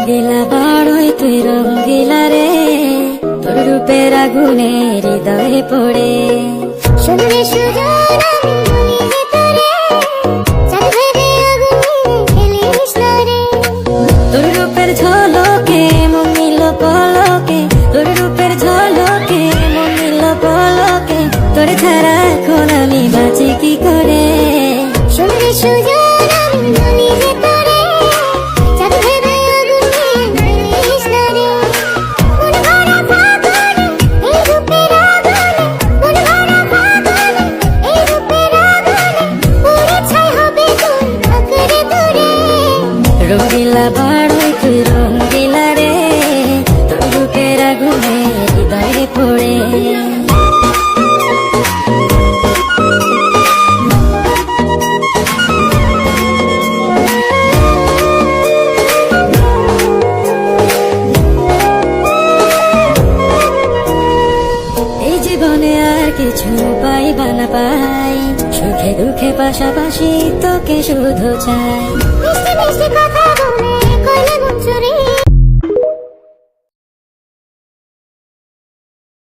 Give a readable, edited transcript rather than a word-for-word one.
রঙ্গিলা বড়ই তুই রঙ্গিলা রে, তোর রূপের আগুনে হৃদয়ে পড়ে। শুনলে সুজন আমি বলি যে তোরে, চাঁদ ভেবে আগুনে খেলিস না রে। তোর রূপের ঝলকে মন নিল পলকে, তোর রূপের ঝলকে মন নিল পলকে, তোর ছাড়া এখন আমি বাঁচি কি করে। শুনলে সুজন আমি বলি যে তোরে, চাঁদ ভেবে আগুনে খেলিস না রে। মন ভরা ফাগুনে এই রূপের আগুনে, মন ভরা ফাগুনে এই রূপের আগুনে, পুড়ে ছাই হবে তোর আঁকড়ে ধরে। রঙ্গিলা বড়ই তুই রঙ্গিলা রে, তোর রূপের আগুনে হৃদয়ে পড়ে। এই জীবনে আর কিছু পাইবা না পাই, সুখে দুঃখে পাশাপাশি তোকে শুধু চাই। মিষ্টি মিষ্টি কথা বলে কইলে মন চুরি